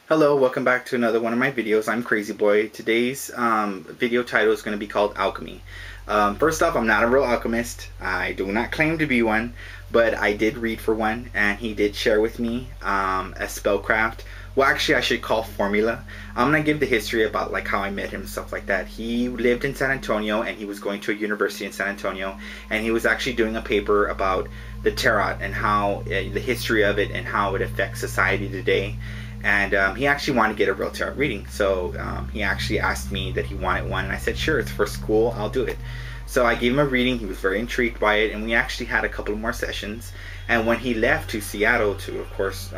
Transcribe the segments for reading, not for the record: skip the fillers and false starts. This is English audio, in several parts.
Hello, welcome back to another one of my videos. I'm Crazy Boy. Today's video title is going to be called Alchemy. First off, I'm not a real alchemist. I do not claim to be one, but I did read for one, and he did share with me a spellcraft. Well, actually, I should call formula. I'm going to give the history about like how I met him and stuff like that. He lived in San Antonio, and he was going to a university in San Antonio, and he was actually doing a paper about the tarot and how the history of it and how it affects society today. And he actually wanted to get a real tarot reading, so he actually asked me that he wanted one, and I said sure, it's for school, I'll do it. So I gave him a reading. He was very intrigued by it, and we actually had a couple more sessions. And when he left to Seattle to, of course,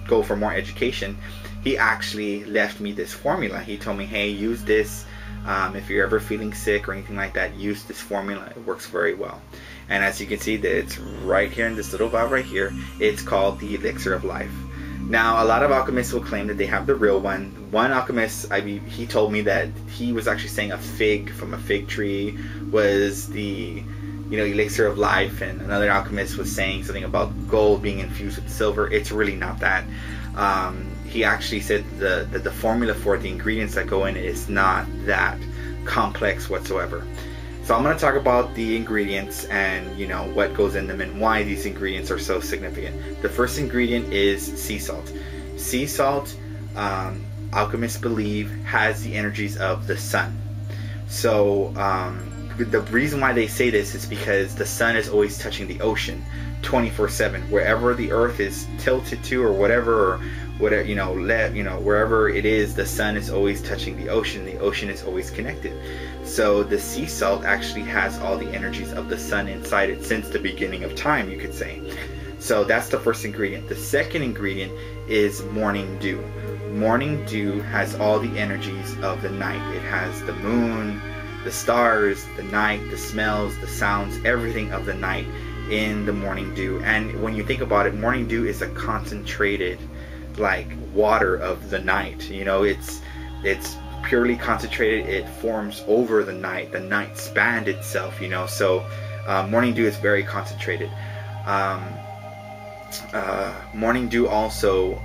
go for more education, he actually left me this formula. He told me, hey, use this if you're ever feeling sick or anything like that. Use this formula, it works very well. And as you can see, that it's right here in this little vial right here. It's called the Elixir of Life. Now, a lot of alchemists will claim that they have the real one. One alchemist, he told me that he was actually saying a fig from a fig tree was the, elixir of life, and another alchemist was saying something about gold being infused with silver. It's really not that. He actually said that the formula for the ingredients that go in is not that complex whatsoever. So I'm going to talk about the ingredients and what goes in them and why these ingredients are so significant. The first ingredient is sea salt. Sea salt, alchemists believe, has the energies of the sun. So the reason why they say this is because the sun is always touching the ocean 24/7. Wherever the earth is tilted to, or whatever, wherever it is, the sun is always touching the ocean. The ocean is always connected. So the sea salt actually has all the energies of the sun inside it since the beginning of time, you could say. So that's the first ingredient. The second ingredient is morning dew. Morning dew has all the energies of the night. It has the moon, the stars, the night, the smells, the sounds, everything of the night in the morning dew. And when you think about it, morning dew is a concentrated like water of the night. It's purely concentrated. It forms over the night span itself, so morning dew is very concentrated. Morning dew also,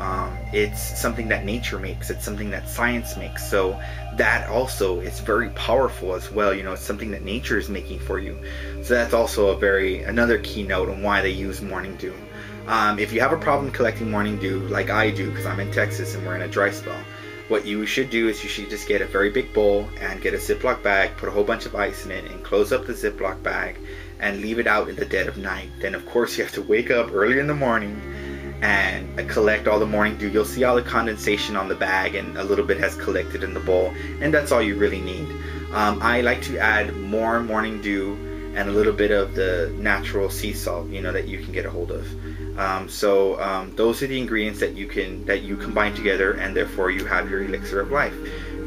it's something that nature makes, it's something that science makes, so that also is very powerful as well. It's something that nature is making for you. So that's also another keynote on why they use morning dew. If you have a problem collecting morning dew like I do, because I'm in Texas and we're in a dry spell, what you should do is you should just get a very big bowl and get a Ziploc bag, put a whole bunch of ice in it, and close up the Ziploc bag and leave it out in the dead of night. Then of course you have to wake up early in the morning and collect all the morning dew. You'll see all the condensation on the bag, and a little bit has collected in the bowl, and that's all you really need. I like to add more morning dew and a little bit of the natural sea salt, that you can get a hold of. Those are the ingredients that you combine together, and therefore you have your elixir of life.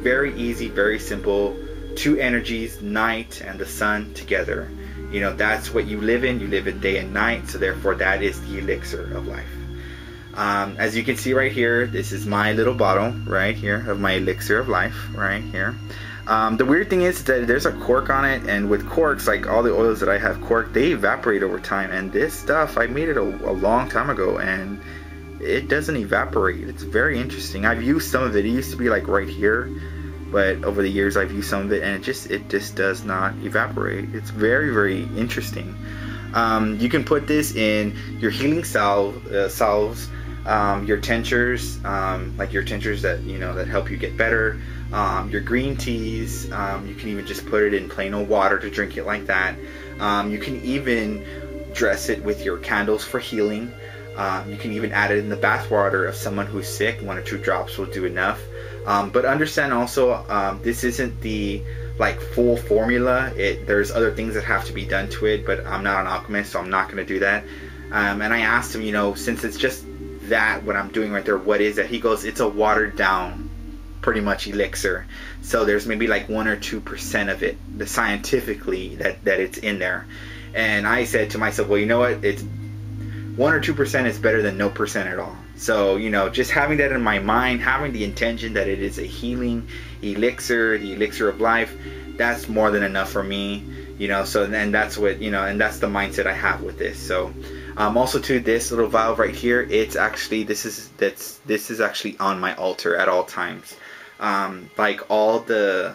Very easy, very simple. Two energies, night and the sun together. That's what you live in. You live in day and night, so therefore that is the elixir of life. As you can see right here, this is my little bottle right here of my elixir of life right here. The weird thing is that there's a cork on it, and with corks, like all the oils that I have corked, they evaporate over time, and this stuff, I made it a long time ago and it doesn't evaporate. It's very interesting. I've used some of it. It used to be like right here, but over the years I've used some of it, and it just does not evaporate. It's very, very interesting. You can put this in your healing salves, your tinctures, like your tinctures that that help you get better, your green teas. You can even just put it in plain old water to drink it like that. You can even dress it with your candles for healing. You can even add it in the bath water of someone who's sick. 1 or 2 drops will do enough. But understand also, this isn't the full formula. There's other things that have to be done to it, but I'm not an alchemist, so I'm not going to do that. And I asked him, since it's just that what I'm doing right there, what is it? He goes, it's a watered down pretty much elixir. So there's maybe 1 or 2% of it, scientifically, that it's in there. And I said to myself, well, you know what? It's 1 or 2% is better than no percent at all. So, just having that in my mind, having the intention that it is a healing elixir, the elixir of life, that's more than enough for me. So then that's what, and that's the mindset I have with this. So Also too, this little valve right here, it's actually, this is actually on my altar at all times. Like all the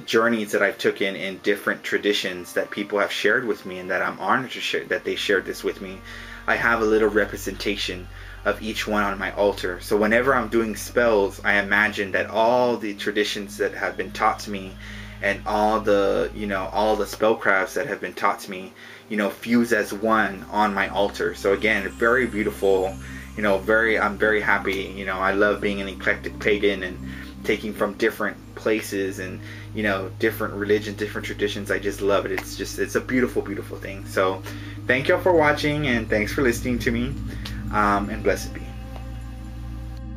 journeys that I've taken in different traditions that people have shared with me, and that I'm honored to share that they shared this with me, I have a little representation of each one on my altar. So whenever I'm doing spells, I imagine that all the traditions that have been taught to me, and all the, you know, all the spellcrafts that have been taught to me, you know, fuse as one on my altar. So again, very beautiful, you know, I'm very happy. You know, I love being an eclectic pagan and taking from different places and, you know, different religions, different traditions. I just love it. It's a beautiful, beautiful thing. So thank y'all for watching, and thanks for listening to me, and blessed be.